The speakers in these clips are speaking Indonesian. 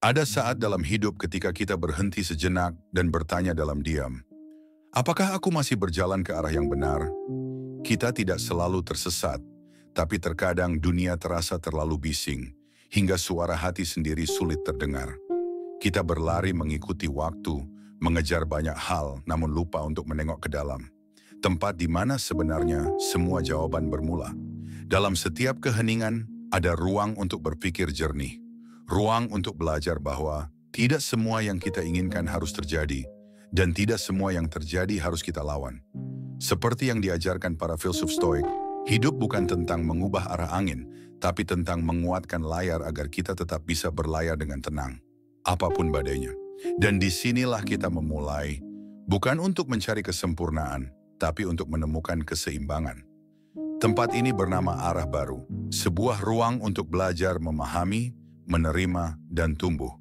Ada saat dalam hidup ketika kita berhenti sejenak dan bertanya dalam diam, apakah aku masih berjalan ke arah yang benar? Kita tidak selalu tersesat, tapi terkadang dunia terasa terlalu bising, hingga suara hati sendiri sulit terdengar. Kita berlari mengikuti waktu, mengejar banyak hal, namun lupa untuk menengok ke dalam. Tempat di mana sebenarnya semua jawaban bermula. Dalam setiap keheningan, ada ruang untuk berpikir jernih. Ruang untuk belajar bahwa tidak semua yang kita inginkan harus terjadi, dan tidak semua yang terjadi harus kita lawan. Seperti yang diajarkan para filsuf Stoik, hidup bukan tentang mengubah arah angin, tapi tentang menguatkan layar agar kita tetap bisa berlayar dengan tenang, apapun badainya. Dan disinilah kita memulai, bukan untuk mencari kesempurnaan, tapi untuk menemukan keseimbangan. Tempat ini bernama Arah Baru, sebuah ruang untuk belajar memahami, menerima, dan tumbuh.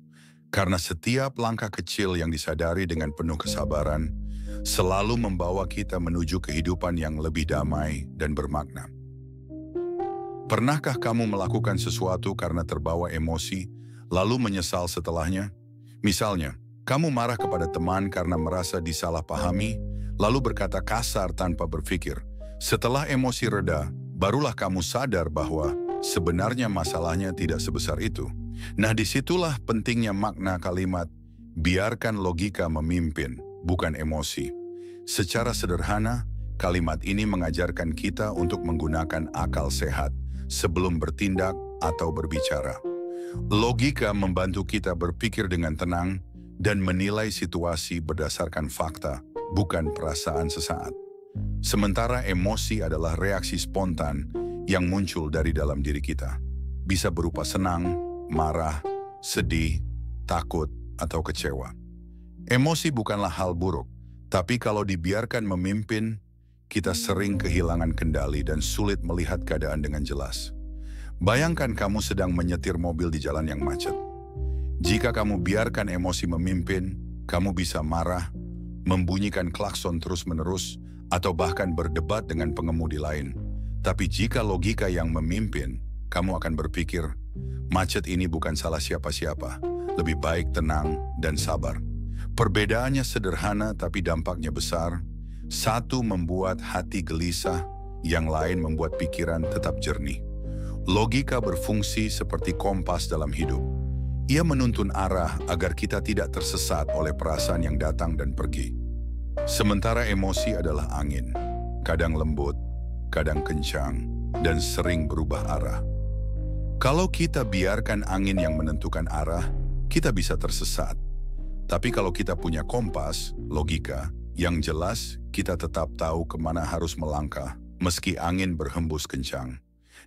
Karena setiap langkah kecil yang disadari dengan penuh kesabaran, selalu membawa kita menuju kehidupan yang lebih damai dan bermakna. Pernahkah kamu melakukan sesuatu karena terbawa emosi, lalu menyesal setelahnya? Misalnya, kamu marah kepada teman karena merasa disalahpahami, lalu berkata kasar tanpa berpikir. Setelah emosi reda, barulah kamu sadar bahwa sebenarnya masalahnya tidak sebesar itu. Nah, disitulah pentingnya makna kalimat, biarkan logika memimpin, bukan emosi. Secara sederhana, kalimat ini mengajarkan kita untuk menggunakan akal sehat sebelum bertindak atau berbicara. Logika membantu kita berpikir dengan tenang dan menilai situasi berdasarkan fakta, bukan perasaan sesaat. Sementara emosi adalah reaksi spontan yang muncul dari dalam diri kita. Bisa berupa senang, marah, sedih, takut, atau kecewa. Emosi bukanlah hal buruk, tapi kalau dibiarkan memimpin, kita sering kehilangan kendali dan sulit melihat keadaan dengan jelas. Bayangkan kamu sedang menyetir mobil di jalan yang macet. Jika kamu biarkan emosi memimpin, kamu bisa marah, membunyikan klakson terus-menerus, atau bahkan berdebat dengan pengemudi lain. Tapi jika logika yang memimpin, kamu akan berpikir, macet ini bukan salah siapa-siapa, lebih baik tenang dan sabar. Perbedaannya sederhana tapi dampaknya besar. Satu membuat hati gelisah, yang lain membuat pikiran tetap jernih. Logika berfungsi seperti kompas dalam hidup. Ia menuntun arah agar kita tidak tersesat oleh perasaan yang datang dan pergi. Sementara emosi adalah angin, kadang lembut, kadang kencang, dan sering berubah arah. Kalau kita biarkan angin yang menentukan arah, kita bisa tersesat. Tapi kalau kita punya kompas, logika, yang jelas, kita tetap tahu kemana harus melangkah, meski angin berhembus kencang.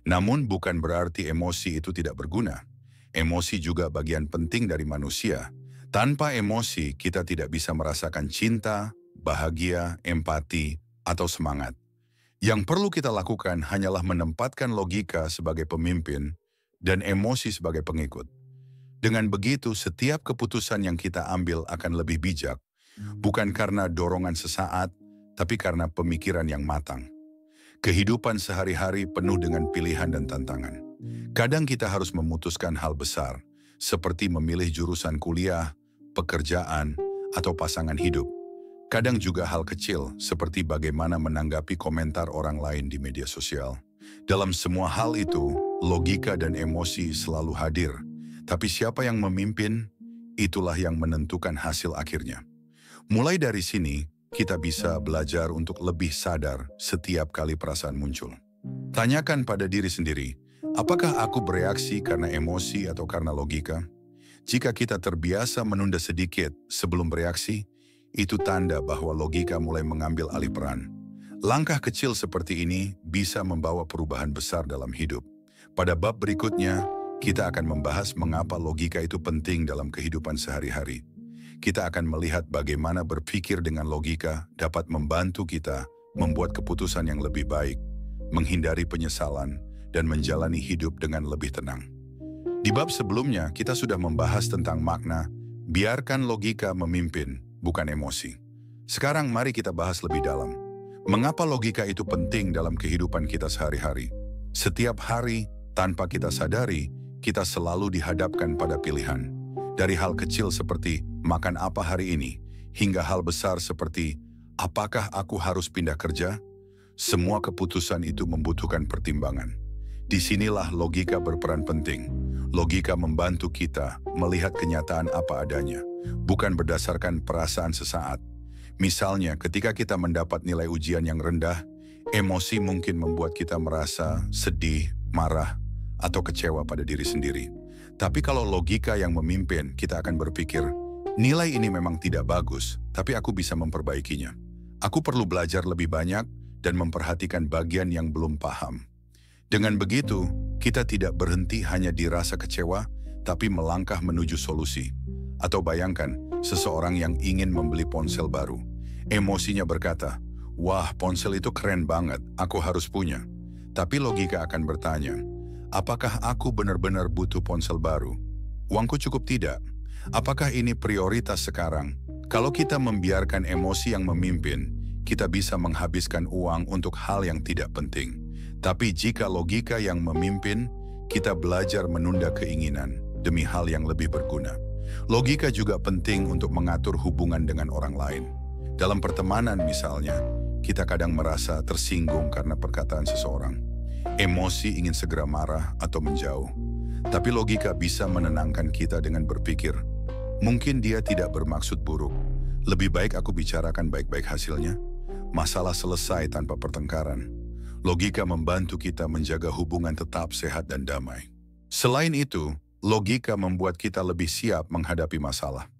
Namun bukan berarti emosi itu tidak berguna. Emosi juga bagian penting dari manusia. Tanpa emosi, kita tidak bisa merasakan cinta, bahagia, empati, atau semangat. Yang perlu kita lakukan hanyalah menempatkan logika sebagai pemimpin dan emosi sebagai pengikut. Dengan begitu, setiap keputusan yang kita ambil akan lebih bijak, bukan karena dorongan sesaat, tapi karena pemikiran yang matang. Kehidupan sehari-hari penuh dengan pilihan dan tantangan. Kadang kita harus memutuskan hal besar, seperti memilih jurusan kuliah, pekerjaan, atau pasangan hidup. Kadang juga hal kecil, seperti bagaimana menanggapi komentar orang lain di media sosial. Dalam semua hal itu, logika dan emosi selalu hadir. Tapi siapa yang memimpin, itulah yang menentukan hasil akhirnya. Mulai dari sini, kita bisa belajar untuk lebih sadar setiap kali perasaan muncul. Tanyakan pada diri sendiri, apakah aku bereaksi karena emosi atau karena logika? Jika kita terbiasa menunda sedikit sebelum bereaksi, itu tanda bahwa logika mulai mengambil alih peran. Langkah kecil seperti ini bisa membawa perubahan besar dalam hidup. Pada bab berikutnya, kita akan membahas mengapa logika itu penting dalam kehidupan sehari-hari. Kita akan melihat bagaimana berpikir dengan logika dapat membantu kita membuat keputusan yang lebih baik, menghindari penyesalan, dan menjalani hidup dengan lebih tenang. Di bab sebelumnya, kita sudah membahas tentang makna, biarkan logika memimpin, bukan emosi. Sekarang mari kita bahas lebih dalam. Mengapa logika itu penting dalam kehidupan kita sehari-hari? Setiap hari, tanpa kita sadari, kita selalu dihadapkan pada pilihan. Dari hal kecil seperti makan apa hari ini, hingga hal besar seperti apakah aku harus pindah kerja? Semua keputusan itu membutuhkan pertimbangan. Disinilah logika berperan penting. Logika membantu kita melihat kenyataan apa adanya, bukan berdasarkan perasaan sesaat. Misalnya, ketika kita mendapat nilai ujian yang rendah, emosi mungkin membuat kita merasa sedih, marah, atau kecewa pada diri sendiri. Tapi kalau logika yang memimpin, kita akan berpikir, nilai ini memang tidak bagus, tapi aku bisa memperbaikinya. Aku perlu belajar lebih banyak dan memperhatikan bagian yang belum paham. Dengan begitu, kita tidak berhenti hanya di rasa kecewa, tapi melangkah menuju solusi. Atau bayangkan, seseorang yang ingin membeli ponsel baru. Emosinya berkata, wah, ponsel itu keren banget, aku harus punya. Tapi logika akan bertanya, apakah aku benar-benar butuh ponsel baru? Uangku cukup tidak? Apakah ini prioritas sekarang? Kalau kita membiarkan emosi yang memimpin, kita bisa menghabiskan uang untuk hal yang tidak penting. Tapi jika logika yang memimpin, kita belajar menunda keinginan demi hal yang lebih berguna. Logika juga penting untuk mengatur hubungan dengan orang lain. Dalam pertemanan misalnya, kita kadang merasa tersinggung karena perkataan seseorang. Emosi ingin segera marah atau menjauh. Tapi logika bisa menenangkan kita dengan berpikir, mungkin dia tidak bermaksud buruk. Lebih baik aku bicarakan baik-baik hasilnya. Masalah selesai tanpa pertengkaran. Logika membantu kita menjaga hubungan tetap sehat dan damai. Selain itu, logika membuat kita lebih siap menghadapi masalah.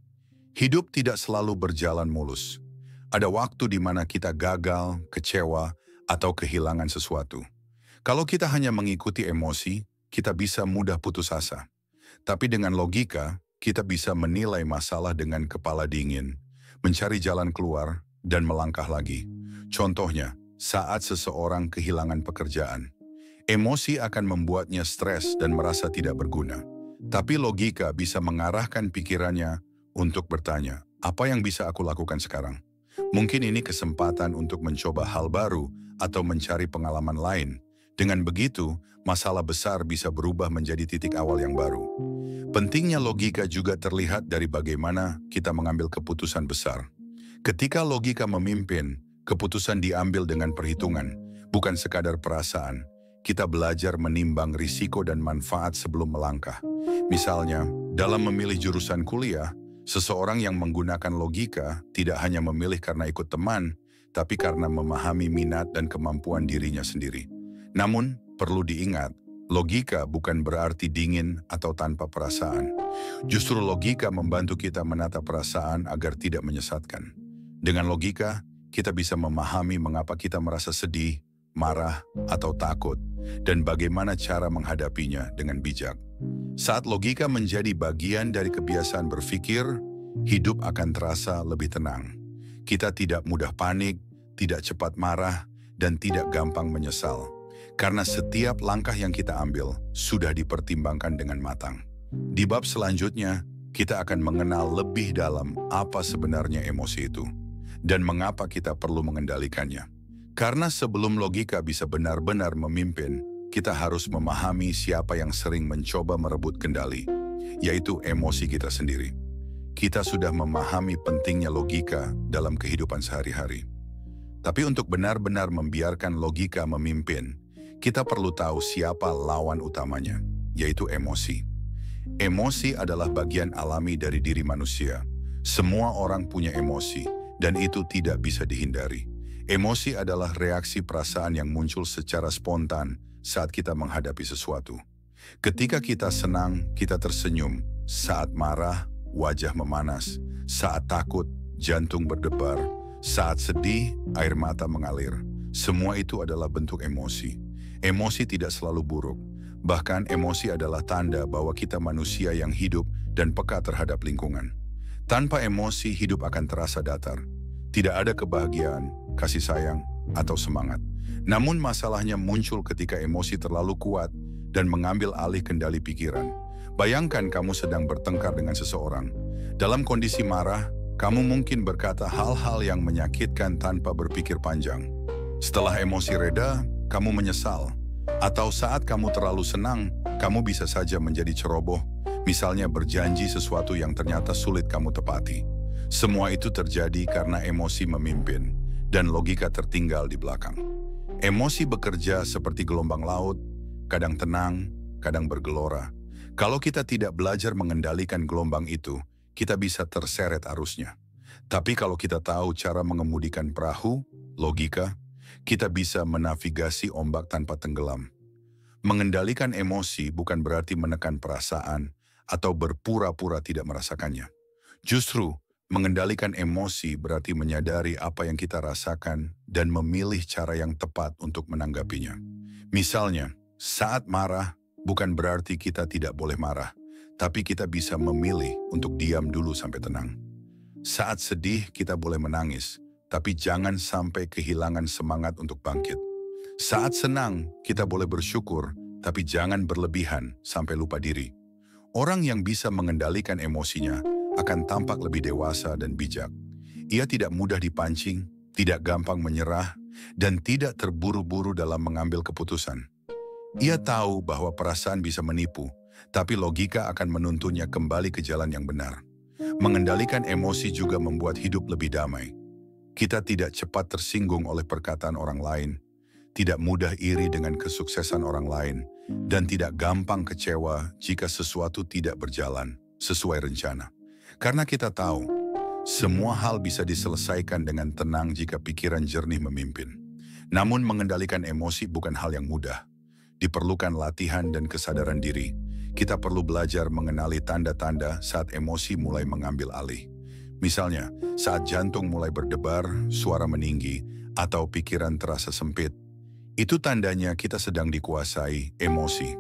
Hidup tidak selalu berjalan mulus. Ada waktu di mana kita gagal, kecewa, atau kehilangan sesuatu. Kalau kita hanya mengikuti emosi, kita bisa mudah putus asa. Tapi dengan logika, kita bisa menilai masalah dengan kepala dingin, mencari jalan keluar, dan melangkah lagi. Contohnya, saat seseorang kehilangan pekerjaan, emosi akan membuatnya stres dan merasa tidak berguna. Tapi logika bisa mengarahkan pikirannya untuk bertanya, apa yang bisa aku lakukan sekarang? Mungkin ini kesempatan untuk mencoba hal baru atau mencari pengalaman lain. Dengan begitu, masalah besar bisa berubah menjadi titik awal yang baru. Pentingnya logika juga terlihat dari bagaimana kita mengambil keputusan besar. Ketika logika memimpin, keputusan diambil dengan perhitungan, bukan sekadar perasaan. Kita belajar menimbang risiko dan manfaat sebelum melangkah. Misalnya, dalam memilih jurusan kuliah, seseorang yang menggunakan logika tidak hanya memilih karena ikut teman, tapi karena memahami minat dan kemampuan dirinya sendiri. Namun, perlu diingat, logika bukan berarti dingin atau tanpa perasaan. Justru logika membantu kita menata perasaan agar tidak menyesatkan. Dengan logika, kita bisa memahami mengapa kita merasa sedih, marah, atau takut, dan bagaimana cara menghadapinya dengan bijak. Saat logika menjadi bagian dari kebiasaan berpikir, hidup akan terasa lebih tenang. Kita tidak mudah panik, tidak cepat marah, dan tidak gampang menyesal. Karena setiap langkah yang kita ambil sudah dipertimbangkan dengan matang. Di bab selanjutnya, kita akan mengenal lebih dalam apa sebenarnya emosi itu dan mengapa kita perlu mengendalikannya. Karena sebelum logika bisa benar-benar memimpin, kita harus memahami siapa yang sering mencoba merebut kendali, yaitu emosi kita sendiri. Kita sudah memahami pentingnya logika dalam kehidupan sehari-hari. Tapi untuk benar-benar membiarkan logika memimpin, kita perlu tahu siapa lawan utamanya, yaitu emosi. Emosi adalah bagian alami dari diri manusia. Semua orang punya emosi, dan itu tidak bisa dihindari. Emosi adalah reaksi perasaan yang muncul secara spontan saat kita menghadapi sesuatu. Ketika kita senang, kita tersenyum. Saat marah, wajah memanas. Saat takut, jantung berdebar. Saat sedih, air mata mengalir. Semua itu adalah bentuk emosi. Emosi tidak selalu buruk. Bahkan emosi adalah tanda bahwa kita manusia yang hidup dan peka terhadap lingkungan. Tanpa emosi, hidup akan terasa datar. Tidak ada kebahagiaan, kasih sayang, atau semangat. Namun masalahnya muncul ketika emosi terlalu kuat dan mengambil alih kendali pikiran. Bayangkan kamu sedang bertengkar dengan seseorang. Dalam kondisi marah, kamu mungkin berkata hal-hal yang menyakitkan tanpa berpikir panjang. Setelah emosi reda, kamu menyesal. Atau saat kamu terlalu senang, kamu bisa saja menjadi ceroboh, Misalnya berjanji sesuatu yang ternyata sulit kamu tepati. Semua itu terjadi karena emosi memimpin dan logika tertinggal di belakang. Emosi bekerja seperti gelombang laut, kadang tenang, kadang bergelora. Kalau kita tidak belajar mengendalikan gelombang itu, kita bisa terseret arusnya. Tapi kalau kita tahu cara mengemudikan perahu, logika, kita bisa menavigasi ombak tanpa tenggelam. Mengendalikan emosi bukan berarti menekan perasaan atau berpura-pura tidak merasakannya. Justru, mengendalikan emosi berarti menyadari apa yang kita rasakan dan memilih cara yang tepat untuk menanggapinya. Misalnya, saat marah bukan berarti kita tidak boleh marah, tapi kita bisa memilih untuk diam dulu sampai tenang. Saat sedih kita boleh menangis, tapi jangan sampai kehilangan semangat untuk bangkit. Saat senang kita boleh bersyukur, tapi jangan berlebihan sampai lupa diri. Orang yang bisa mengendalikan emosinya akan tampak lebih dewasa dan bijak. Ia tidak mudah dipancing, tidak gampang menyerah, dan tidak terburu-buru dalam mengambil keputusan. Ia tahu bahwa perasaan bisa menipu, tapi logika akan menuntunnya kembali ke jalan yang benar. Mengendalikan emosi juga membuat hidup lebih damai. Kita tidak cepat tersinggung oleh perkataan orang lain, tidak mudah iri dengan kesuksesan orang lain, dan tidak gampang kecewa jika sesuatu tidak berjalan sesuai rencana. Karena kita tahu, semua hal bisa diselesaikan dengan tenang jika pikiran jernih memimpin. Namun mengendalikan emosi bukan hal yang mudah. Diperlukan latihan dan kesadaran diri. Kita perlu belajar mengenali tanda-tanda saat emosi mulai mengambil alih. Misalnya, saat jantung mulai berdebar, suara meninggi, atau pikiran terasa sempit. Itu tandanya kita sedang dikuasai emosi.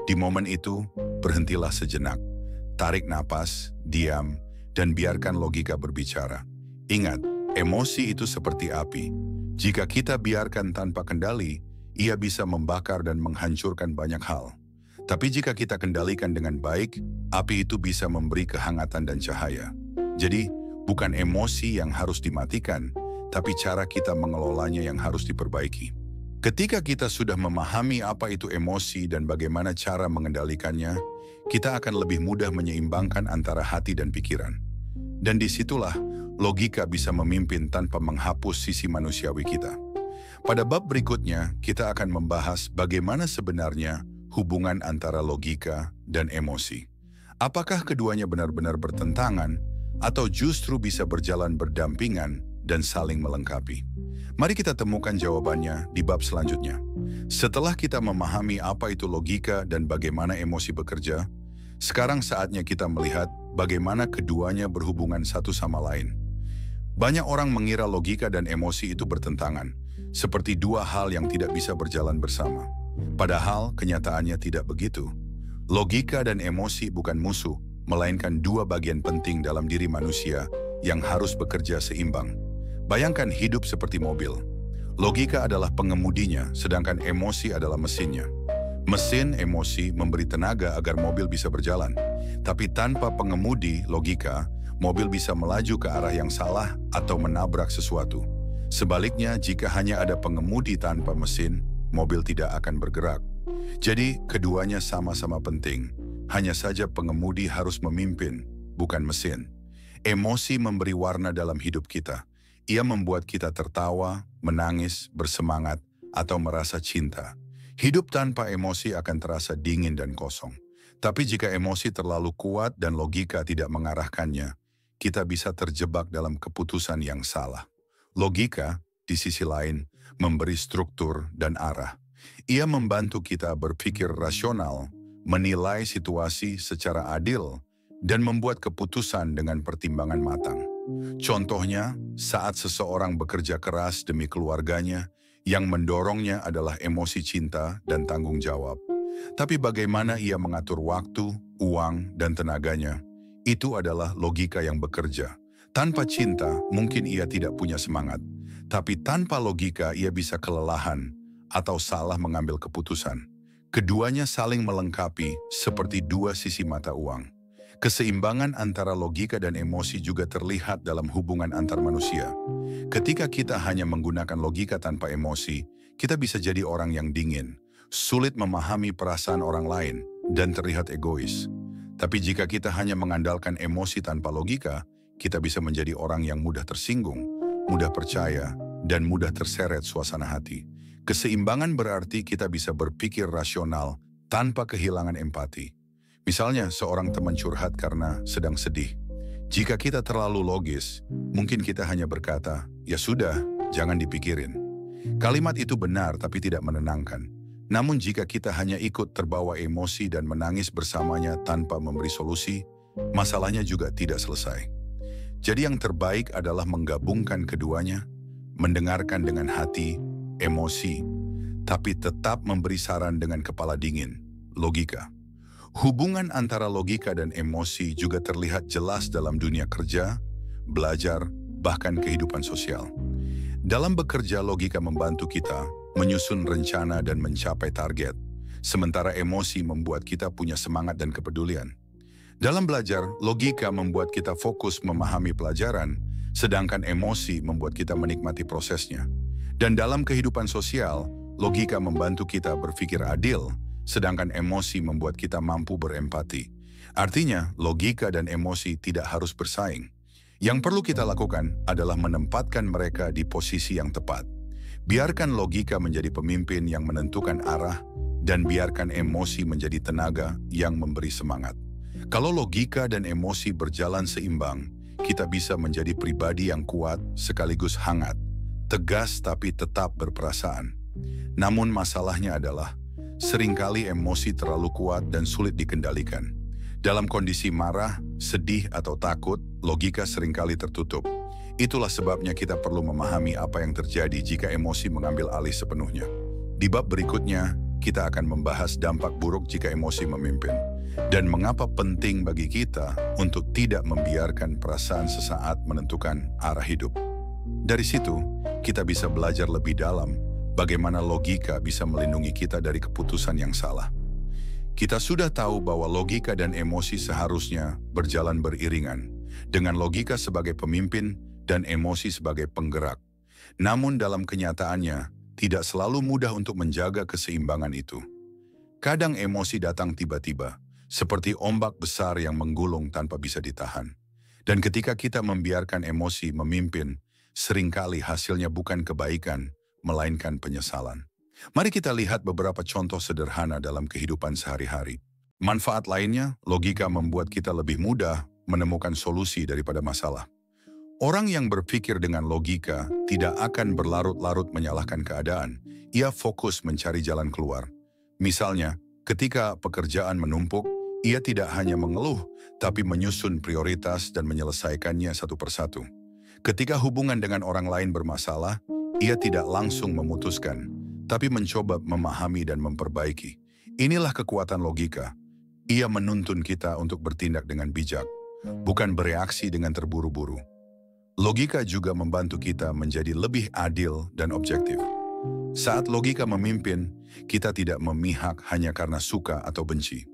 Di momen itu, berhentilah sejenak. Tarik napas, diam, dan biarkan logika berbicara. Ingat, emosi itu seperti api. Jika kita biarkan tanpa kendali, ia bisa membakar dan menghancurkan banyak hal. Tapi jika kita kendalikan dengan baik, api itu bisa memberi kehangatan dan cahaya. Jadi, bukan emosi yang harus dimatikan, tapi cara kita mengelolanya yang harus diperbaiki. Ketika kita sudah memahami apa itu emosi dan bagaimana cara mengendalikannya, kita akan lebih mudah menyeimbangkan antara hati dan pikiran. Dan disitulah logika bisa memimpin tanpa menghapus sisi manusiawi kita. Pada bab berikutnya, kita akan membahas bagaimana sebenarnya hubungan antara logika dan emosi. Apakah keduanya benar-benar bertentangan atau justru bisa berjalan berdampingan dan saling melengkapi? Mari kita temukan jawabannya di bab selanjutnya. Setelah kita memahami apa itu logika dan bagaimana emosi bekerja, sekarang saatnya kita melihat bagaimana keduanya berhubungan satu sama lain. Banyak orang mengira logika dan emosi itu bertentangan, seperti dua hal yang tidak bisa berjalan bersama. Padahal kenyataannya tidak begitu. Logika dan emosi bukan musuh, melainkan dua bagian penting dalam diri manusia yang harus bekerja seimbang. Bayangkan hidup seperti mobil. Logika adalah pengemudinya, sedangkan emosi adalah mesinnya. Mesin emosi memberi tenaga agar mobil bisa berjalan. Tapi tanpa pengemudi logika, mobil bisa melaju ke arah yang salah atau menabrak sesuatu. Sebaliknya, jika hanya ada pengemudi tanpa mesin, mobil tidak akan bergerak. Jadi, keduanya sama-sama penting. Hanya saja pengemudi harus memimpin, bukan mesin. Emosi memberi warna dalam hidup kita. Ia membuat kita tertawa, menangis, bersemangat, atau merasa cinta. Hidup tanpa emosi akan terasa dingin dan kosong. Tapi jika emosi terlalu kuat dan logika tidak mengarahkannya, kita bisa terjebak dalam keputusan yang salah. Logika, di sisi lain, memberi struktur dan arah. Ia membantu kita berpikir rasional, menilai situasi secara adil, dan membuat keputusan dengan pertimbangan matang. Contohnya, saat seseorang bekerja keras demi keluarganya, yang mendorongnya adalah emosi cinta dan tanggung jawab. Tapi bagaimana ia mengatur waktu, uang, dan tenaganya, itu adalah logika yang bekerja. Tanpa cinta, mungkin ia tidak punya semangat. Tapi tanpa logika, ia bisa kelelahan atau salah mengambil keputusan. Keduanya saling melengkapi seperti dua sisi mata uang. Keseimbangan antara logika dan emosi juga terlihat dalam hubungan antar manusia. Ketika kita hanya menggunakan logika tanpa emosi, kita bisa jadi orang yang dingin, sulit memahami perasaan orang lain, dan terlihat egois. Tapi jika kita hanya mengandalkan emosi tanpa logika, kita bisa menjadi orang yang mudah tersinggung, mudah percaya, dan mudah terseret suasana hati. Keseimbangan berarti kita bisa berpikir rasional tanpa kehilangan empati. Misalnya, seorang teman curhat karena sedang sedih. Jika kita terlalu logis, mungkin kita hanya berkata, "Ya sudah, jangan dipikirin." Kalimat itu benar tapi tidak menenangkan. Namun jika kita hanya ikut terbawa emosi dan menangis bersamanya tanpa memberi solusi, masalahnya juga tidak selesai. Jadi yang terbaik adalah menggabungkan keduanya, mendengarkan dengan hati, emosi, tapi tetap memberi saran dengan kepala dingin, logika. Hubungan antara logika dan emosi juga terlihat jelas dalam dunia kerja, belajar, bahkan kehidupan sosial. Dalam bekerja, logika membantu kita menyusun rencana dan mencapai target, sementara emosi membuat kita punya semangat dan kepedulian. Dalam belajar, logika membuat kita fokus memahami pelajaran, sedangkan emosi membuat kita menikmati prosesnya. Dan dalam kehidupan sosial, logika membantu kita berpikir adil, sedangkan emosi membuat kita mampu berempati. Artinya, logika dan emosi tidak harus bersaing. Yang perlu kita lakukan adalah menempatkan mereka di posisi yang tepat. Biarkan logika menjadi pemimpin yang menentukan arah, dan biarkan emosi menjadi tenaga yang memberi semangat. Kalau logika dan emosi berjalan seimbang, kita bisa menjadi pribadi yang kuat sekaligus hangat, tegas tapi tetap berperasaan. Namun masalahnya adalah, seringkali emosi terlalu kuat dan sulit dikendalikan. Dalam kondisi marah, sedih, atau takut, logika seringkali tertutup. Itulah sebabnya kita perlu memahami apa yang terjadi jika emosi mengambil alih sepenuhnya. Di bab berikutnya, kita akan membahas dampak buruk jika emosi memimpin, dan mengapa penting bagi kita untuk tidak membiarkan perasaan sesaat menentukan arah hidup. Dari situ, kita bisa belajar lebih dalam bagaimana logika bisa melindungi kita dari keputusan yang salah. Kita sudah tahu bahwa logika dan emosi seharusnya berjalan beriringan, dengan logika sebagai pemimpin dan emosi sebagai penggerak. Namun dalam kenyataannya, tidak selalu mudah untuk menjaga keseimbangan itu. Kadang emosi datang tiba-tiba, seperti ombak besar yang menggulung tanpa bisa ditahan. Dan ketika kita membiarkan emosi memimpin, seringkali hasilnya bukan kebaikan, melainkan penyesalan. Mari kita lihat beberapa contoh sederhana dalam kehidupan sehari-hari. Manfaat lainnya, logika membuat kita lebih mudah menemukan solusi daripada masalah. Orang yang berpikir dengan logika tidak akan berlarut-larut menyalahkan keadaan. Ia fokus mencari jalan keluar. Misalnya, ketika pekerjaan menumpuk, ia tidak hanya mengeluh, tapi menyusun prioritas dan menyelesaikannya satu persatu. Ketika hubungan dengan orang lain bermasalah, ia tidak langsung memutuskan, tapi mencoba memahami dan memperbaiki. Inilah kekuatan logika. Ia menuntun kita untuk bertindak dengan bijak, bukan bereaksi dengan terburu-buru. Logika juga membantu kita menjadi lebih adil dan objektif. Saat logika memimpin, kita tidak memihak hanya karena suka atau benci.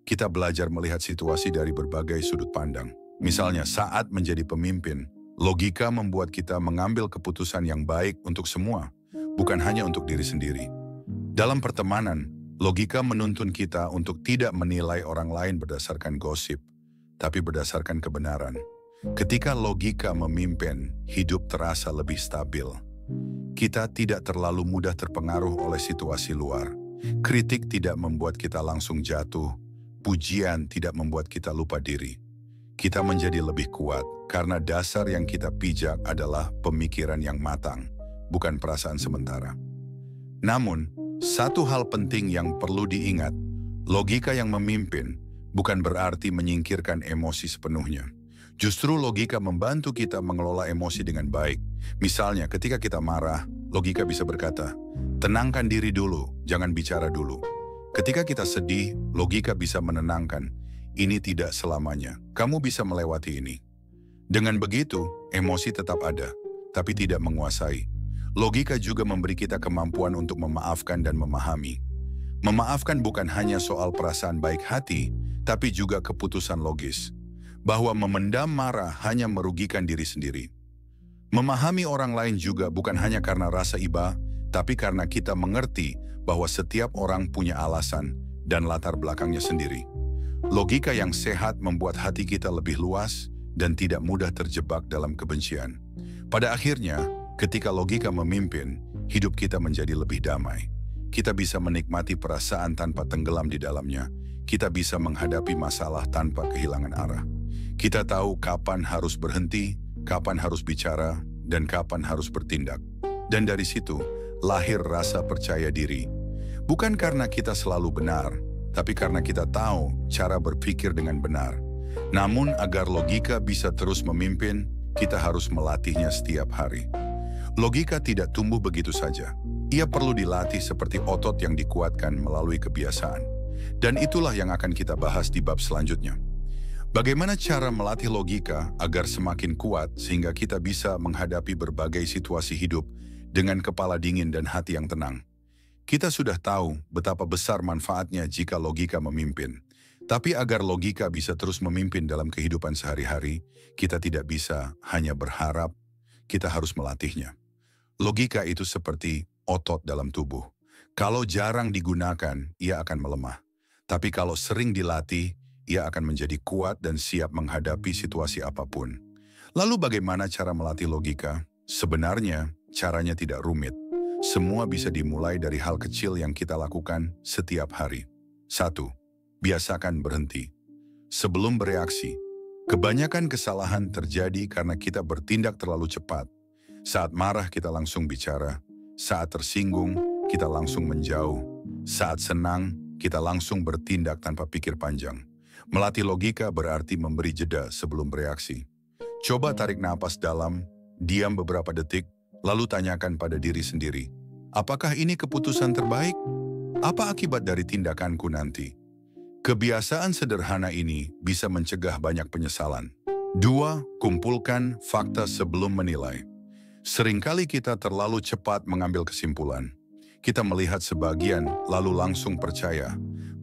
Kita belajar melihat situasi dari berbagai sudut pandang. Misalnya, saat menjadi pemimpin, logika membuat kita mengambil keputusan yang baik untuk semua, bukan hanya untuk diri sendiri. Dalam pertemanan, logika menuntun kita untuk tidak menilai orang lain berdasarkan gosip, tapi berdasarkan kebenaran. Ketika logika memimpin, hidup terasa lebih stabil. Kita tidak terlalu mudah terpengaruh oleh situasi luar. Kritik tidak membuat kita langsung jatuh. Pujian tidak membuat kita lupa diri. Kita menjadi lebih kuat karena dasar yang kita pijak adalah pemikiran yang matang, bukan perasaan sementara. Namun, satu hal penting yang perlu diingat, logika yang memimpin bukan berarti menyingkirkan emosi sepenuhnya. Justru logika membantu kita mengelola emosi dengan baik. Misalnya, ketika kita marah, logika bisa berkata, tenangkan diri dulu, jangan bicara dulu. Ketika kita sedih, logika bisa menenangkan, ini tidak selamanya, kamu bisa melewati ini. Dengan begitu, emosi tetap ada, tapi tidak menguasai. Logika juga memberi kita kemampuan untuk memaafkan dan memahami. Memaafkan bukan hanya soal perasaan baik hati, tapi juga keputusan logis. Bahwa memendam marah hanya merugikan diri sendiri. Memahami orang lain juga bukan hanya karena rasa iba, tapi karena kita mengerti bahwa setiap orang punya alasan dan latar belakangnya sendiri. Logika yang sehat membuat hati kita lebih luas dan tidak mudah terjebak dalam kebencian. Pada akhirnya, ketika logika memimpin, hidup kita menjadi lebih damai. Kita bisa menikmati perasaan tanpa tenggelam di dalamnya. Kita bisa menghadapi masalah tanpa kehilangan arah. Kita tahu kapan harus berhenti, kapan harus bicara, dan kapan harus bertindak. Dan dari situ, lahir rasa percaya diri. Bukan karena kita selalu benar, tapi karena kita tahu cara berpikir dengan benar. Namun agar logika bisa terus memimpin, kita harus melatihnya setiap hari. Logika tidak tumbuh begitu saja. Ia perlu dilatih seperti otot yang dikuatkan melalui kebiasaan. Dan itulah yang akan kita bahas di bab selanjutnya. Bagaimana cara melatih logika agar semakin kuat sehingga kita bisa menghadapi berbagai situasi hidup dengan kepala dingin dan hati yang tenang. Kita sudah tahu betapa besar manfaatnya jika logika memimpin. Tapi agar logika bisa terus memimpin dalam kehidupan sehari-hari, kita tidak bisa hanya berharap, kita harus melatihnya. Logika itu seperti otot dalam tubuh. Kalau jarang digunakan, ia akan melemah. Tapi kalau sering dilatih, ia akan menjadi kuat dan siap menghadapi situasi apapun. Lalu bagaimana cara melatih logika? Sebenarnya, caranya tidak rumit. Semua bisa dimulai dari hal kecil yang kita lakukan setiap hari. 1. Biasakan berhenti. Sebelum bereaksi, kebanyakan kesalahan terjadi karena kita bertindak terlalu cepat. Saat marah kita langsung bicara, saat tersinggung kita langsung menjauh, saat senang kita langsung bertindak tanpa pikir panjang. Melatih logika berarti memberi jeda sebelum bereaksi. Coba tarik napas dalam, diam beberapa detik, lalu tanyakan pada diri sendiri, apakah ini keputusan terbaik? Apa akibat dari tindakanku nanti? Kebiasaan sederhana ini bisa mencegah banyak penyesalan. 2. Kumpulkan fakta sebelum menilai. Seringkali kita terlalu cepat mengambil kesimpulan. Kita melihat sebagian lalu langsung percaya.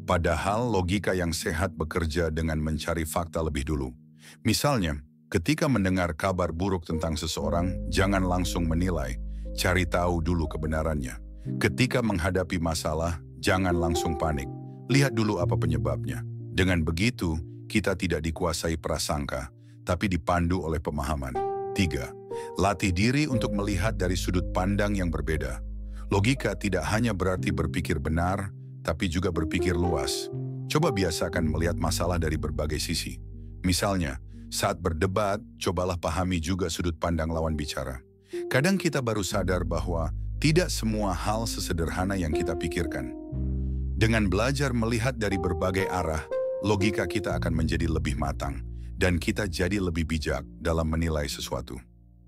Padahal logika yang sehat bekerja dengan mencari fakta lebih dulu. Misalnya, ketika mendengar kabar buruk tentang seseorang, jangan langsung menilai. Cari tahu dulu kebenarannya. Ketika menghadapi masalah, jangan langsung panik. Lihat dulu apa penyebabnya. Dengan begitu, kita tidak dikuasai prasangka, tapi dipandu oleh pemahaman. 3. Latih diri untuk melihat dari sudut pandang yang berbeda. Logika tidak hanya berarti berpikir benar, tapi juga berpikir luas. Coba biasakan melihat masalah dari berbagai sisi. Misalnya, saat berdebat, cobalah pahami juga sudut pandang lawan bicara. Kadang kita baru sadar bahwa tidak semua hal sesederhana yang kita pikirkan. Dengan belajar melihat dari berbagai arah, logika kita akan menjadi lebih matang, dan kita jadi lebih bijak dalam menilai sesuatu.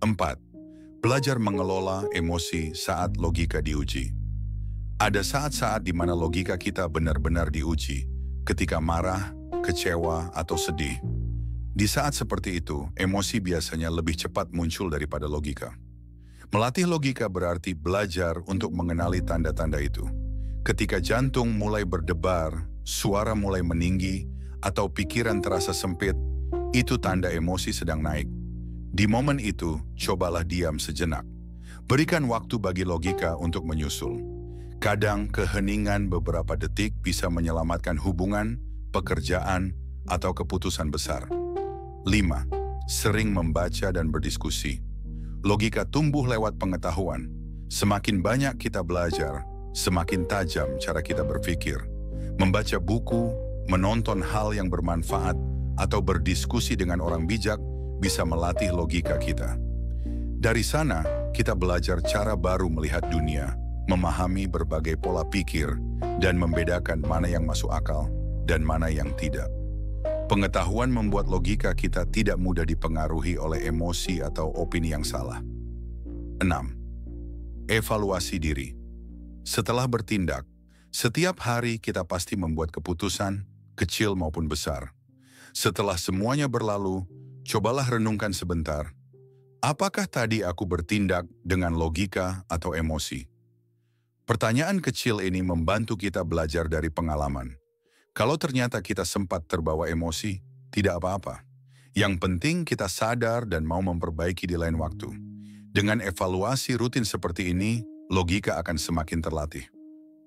4. Belajar mengelola emosi saat logika diuji. Ada saat-saat di mana logika kita benar-benar diuji, ketika marah, kecewa, atau sedih. Di saat seperti itu, emosi biasanya lebih cepat muncul daripada logika. Melatih logika berarti belajar untuk mengenali tanda-tanda itu. Ketika jantung mulai berdebar, suara mulai meninggi, atau pikiran terasa sempit, itu tanda emosi sedang naik. Di momen itu, cobalah diam sejenak. Berikan waktu bagi logika untuk menyusul. Kadang keheningan beberapa detik bisa menyelamatkan hubungan, pekerjaan, atau keputusan besar. 5. Sering membaca dan berdiskusi. Logika tumbuh lewat pengetahuan. Semakin banyak kita belajar, semakin tajam cara kita berpikir. Membaca buku, menonton hal yang bermanfaat, atau berdiskusi dengan orang bijak bisa melatih logika kita. Dari sana, kita belajar cara baru melihat dunia, memahami berbagai pola pikir, dan membedakan mana yang masuk akal dan mana yang tidak. Pengetahuan membuat logika kita tidak mudah dipengaruhi oleh emosi atau opini yang salah. 6. Evaluasi diri. Setelah bertindak, setiap hari kita pasti membuat keputusan, kecil maupun besar. Setelah semuanya berlalu, cobalah renungkan sebentar. Apakah tadi aku bertindak dengan logika atau emosi? Pertanyaan kecil ini membantu kita belajar dari pengalaman. Kalau ternyata kita sempat terbawa emosi, tidak apa-apa. Yang penting kita sadar dan mau memperbaiki di lain waktu. Dengan evaluasi rutin seperti ini, logika akan semakin terlatih.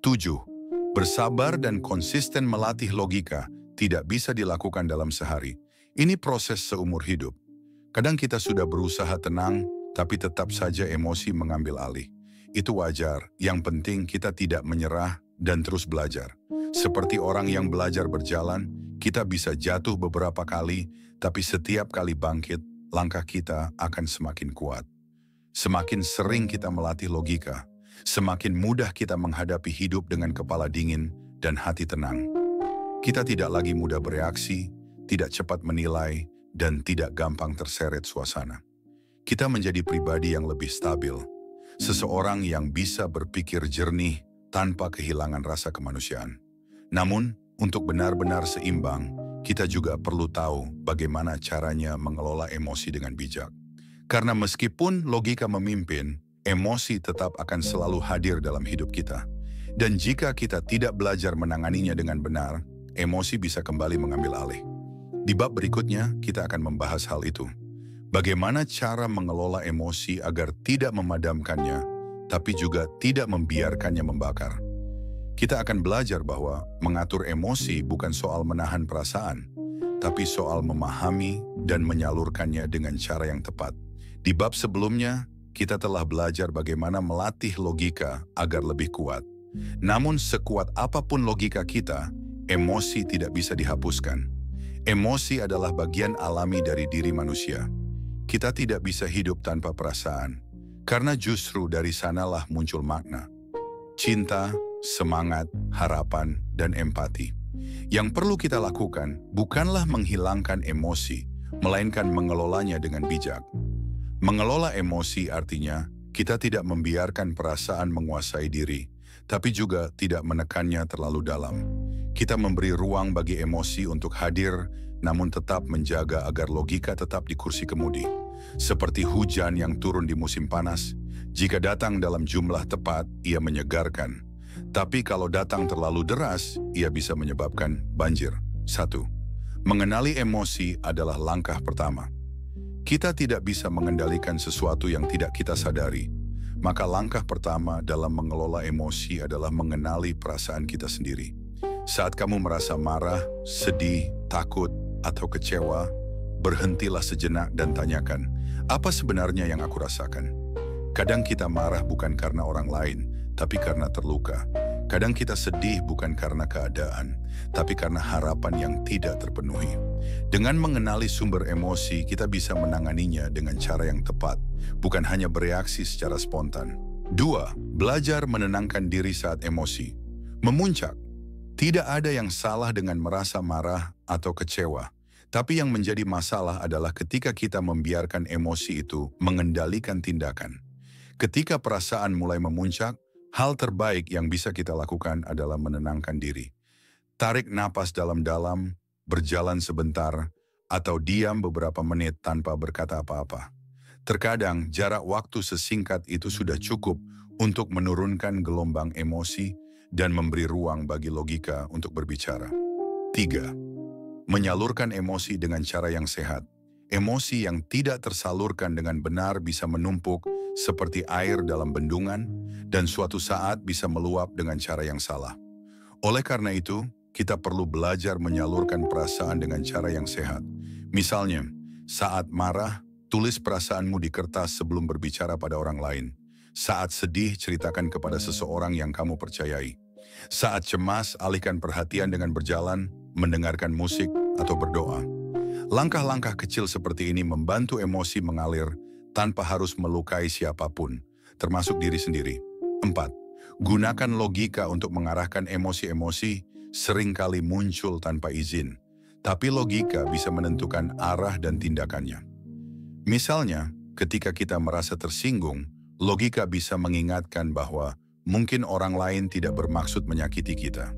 7. Bersabar dan konsisten melatih logika tidak bisa dilakukan dalam sehari. Ini proses seumur hidup. Kadang kita sudah berusaha tenang, tapi tetap saja emosi mengambil alih. Itu wajar, yang penting kita tidak menyerah dan terus belajar. Seperti orang yang belajar berjalan, kita bisa jatuh beberapa kali, tapi setiap kali bangkit, langkah kita akan semakin kuat. Semakin sering kita melatih logika, semakin mudah kita menghadapi hidup dengan kepala dingin dan hati tenang. Kita tidak lagi mudah bereaksi, tidak cepat menilai, dan tidak gampang terseret suasana. Kita menjadi pribadi yang lebih stabil, seseorang yang bisa berpikir jernih tanpa kehilangan rasa kemanusiaan. Namun, untuk benar-benar seimbang, kita juga perlu tahu bagaimana caranya mengelola emosi dengan bijak. Karena meskipun logika memimpin, emosi tetap akan selalu hadir dalam hidup kita. Dan jika kita tidak belajar menanganinya dengan benar, emosi bisa kembali mengambil alih. Di bab berikutnya, kita akan membahas hal itu. Bagaimana cara mengelola emosi agar tidak memadamkannya, tapi juga tidak membiarkannya membakar. Kita akan belajar bahwa mengatur emosi bukan soal menahan perasaan, tapi soal memahami dan menyalurkannya dengan cara yang tepat. Di bab sebelumnya, kita telah belajar bagaimana melatih logika agar lebih kuat. Namun sekuat apapun logika kita, emosi tidak bisa dihapuskan. Emosi adalah bagian alami dari diri manusia. Kita tidak bisa hidup tanpa perasaan, karena justru dari sanalah muncul makna. Cinta, semangat, harapan, dan empati. Yang perlu kita lakukan bukanlah menghilangkan emosi, melainkan mengelolanya dengan bijak. Mengelola emosi artinya kita tidak membiarkan perasaan menguasai diri, tapi juga tidak menekannya terlalu dalam. Kita memberi ruang bagi emosi untuk hadir, namun tetap menjaga agar logika tetap di kursi kemudi. Seperti hujan yang turun di musim panas, jika datang dalam jumlah tepat, ia menyegarkan. Tapi kalau datang terlalu deras, ia bisa menyebabkan banjir. 1. Mengenali emosi adalah langkah pertama. Kita tidak bisa mengendalikan sesuatu yang tidak kita sadari. Maka langkah pertama dalam mengelola emosi adalah mengenali perasaan kita sendiri. Saat kamu merasa marah, sedih, takut, atau kecewa, berhentilah sejenak dan tanyakan, apa sebenarnya yang aku rasakan? Kadang kita marah bukan karena orang lain, tapi karena terluka. Kadang kita sedih bukan karena keadaan, tapi karena harapan yang tidak terpenuhi. Dengan mengenali sumber emosi, kita bisa menanganinya dengan cara yang tepat, bukan hanya bereaksi secara spontan. 2. Belajar menenangkan diri saat emosi. Memuncak. Tidak ada yang salah dengan merasa marah atau kecewa, tapi yang menjadi masalah adalah ketika kita membiarkan emosi itu mengendalikan tindakan. Ketika perasaan mulai memuncak, hal terbaik yang bisa kita lakukan adalah menenangkan diri. Tarik napas dalam-dalam, berjalan sebentar, atau diam beberapa menit tanpa berkata apa-apa. Terkadang jarak waktu sesingkat itu sudah cukup untuk menurunkan gelombang emosi dan memberi ruang bagi logika untuk berbicara. 3. Menyalurkan emosi dengan cara yang sehat. Emosi yang tidak tersalurkan dengan benar bisa menumpuk seperti air dalam bendungan dan suatu saat bisa meluap dengan cara yang salah. Oleh karena itu, kita perlu belajar menyalurkan perasaan dengan cara yang sehat. Misalnya, saat marah, tulis perasaanmu di kertas sebelum berbicara pada orang lain. Saat sedih, ceritakan kepada seseorang yang kamu percayai. Saat cemas, alihkan perhatian dengan berjalan, mendengarkan musik, atau berdoa. Langkah-langkah kecil seperti ini membantu emosi mengalir tanpa harus melukai siapapun, termasuk diri sendiri. 4. Gunakan logika untuk mengarahkan emosi-emosi seringkali muncul tanpa izin, tapi logika bisa menentukan arah dan tindakannya. Misalnya, ketika kita merasa tersinggung, logika bisa mengingatkan bahwa mungkin orang lain tidak bermaksud menyakiti kita.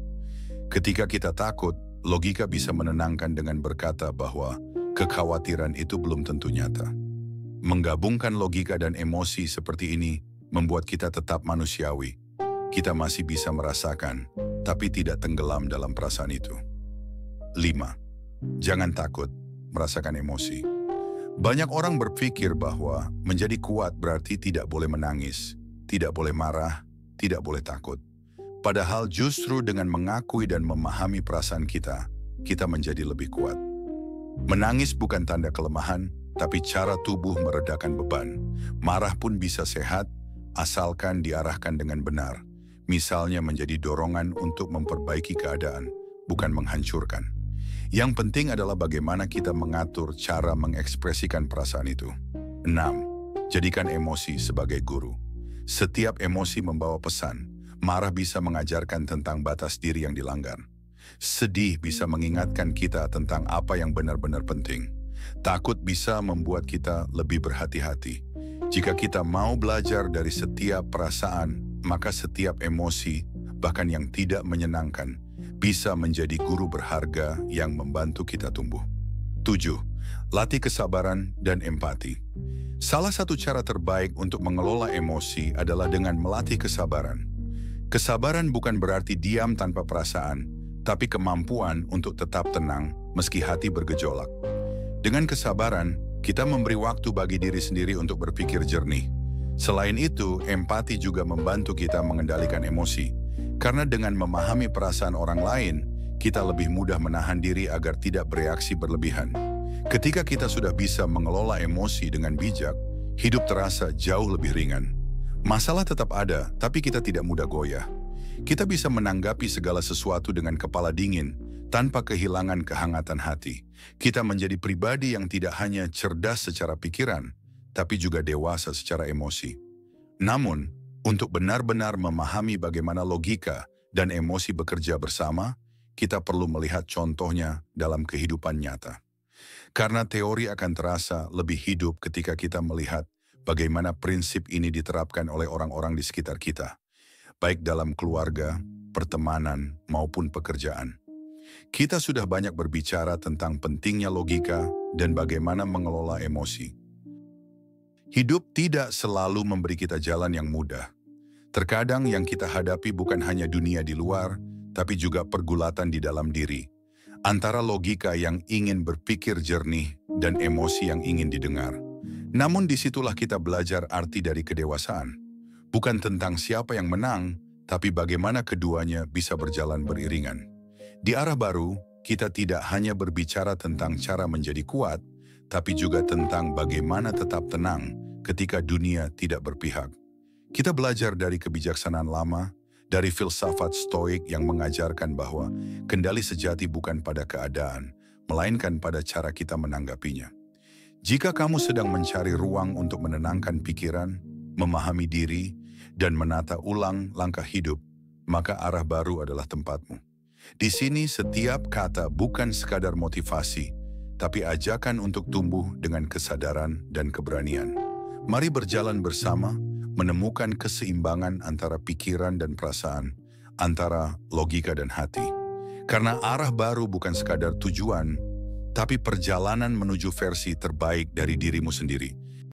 Ketika kita takut, logika bisa menenangkan dengan berkata bahwa kekhawatiran itu belum tentu nyata. Menggabungkan logika dan emosi seperti ini membuat kita tetap manusiawi. Kita masih bisa merasakan, tapi tidak tenggelam dalam perasaan itu. 5. Jangan takut merasakan emosi. Banyak orang berpikir bahwa menjadi kuat berarti tidak boleh menangis, tidak boleh marah, tidak boleh takut. Padahal justru dengan mengakui dan memahami perasaan kita, kita menjadi lebih kuat. Menangis bukan tanda kelemahan, tapi cara tubuh meredakan beban. Marah pun bisa sehat, asalkan diarahkan dengan benar. Misalnya menjadi dorongan untuk memperbaiki keadaan, bukan menghancurkan. Yang penting adalah bagaimana kita mengatur cara mengekspresikan perasaan itu. 6. Jadikan emosi sebagai guru. Setiap emosi membawa pesan. Marah bisa mengajarkan tentang batas diri yang dilanggar. Sedih bisa mengingatkan kita tentang apa yang benar-benar penting. Takut bisa membuat kita lebih berhati-hati. Jika kita mau belajar dari setiap perasaan, maka setiap emosi, bahkan yang tidak menyenangkan, bisa menjadi guru berharga yang membantu kita tumbuh. 7. Latih kesabaran dan empati. Salah satu cara terbaik untuk mengelola emosi adalah dengan melatih kesabaran. Kesabaran bukan berarti diam tanpa perasaan, tapi kemampuan untuk tetap tenang meski hati bergejolak. Dengan kesabaran, kita memberi waktu bagi diri sendiri untuk berpikir jernih. Selain itu, empati juga membantu kita mengendalikan emosi. Karena dengan memahami perasaan orang lain, kita lebih mudah menahan diri agar tidak bereaksi berlebihan. Ketika kita sudah bisa mengelola emosi dengan bijak, hidup terasa jauh lebih ringan. Masalah tetap ada, tapi kita tidak mudah goyah. Kita bisa menanggapi segala sesuatu dengan kepala dingin, tanpa kehilangan kehangatan hati. Kita menjadi pribadi yang tidak hanya cerdas secara pikiran, tapi juga dewasa secara emosi. Namun, untuk benar-benar memahami bagaimana logika dan emosi bekerja bersama, kita perlu melihat contohnya dalam kehidupan nyata. Karena teori akan terasa lebih hidup ketika kita melihat bagaimana prinsip ini diterapkan oleh orang-orang di sekitar kita, baik dalam keluarga, pertemanan, maupun pekerjaan. Kita sudah banyak berbicara tentang pentingnya logika dan bagaimana mengelola emosi. Hidup tidak selalu memberi kita jalan yang mudah. Terkadang yang kita hadapi bukan hanya dunia di luar, tapi juga pergulatan di dalam diri. Antara logika yang ingin berpikir jernih dan emosi yang ingin didengar. Namun disitulah kita belajar arti dari kedewasaan. Bukan tentang siapa yang menang, tapi bagaimana keduanya bisa berjalan beriringan. Di arah baru, kita tidak hanya berbicara tentang cara menjadi kuat, tapi juga tentang bagaimana tetap tenang ketika dunia tidak berpihak. Kita belajar dari kebijaksanaan lama, dari filsafat stoik yang mengajarkan bahwa kendali sejati bukan pada keadaan, melainkan pada cara kita menanggapinya. Jika kamu sedang mencari ruang untuk menenangkan pikiran, memahami diri, dan menata ulang langkah hidup, maka arah baru adalah tempatmu. Di sini setiap kata bukan sekadar motivasi, tapi ajakan untuk tumbuh dengan kesadaran dan keberanian. Mari berjalan bersama, menemukan keseimbangan antara pikiran dan perasaan, antara logika dan hati. Karena arah baru bukan sekadar tujuan, tapi perjalanan menuju versi terbaik dari dirimu sendiri.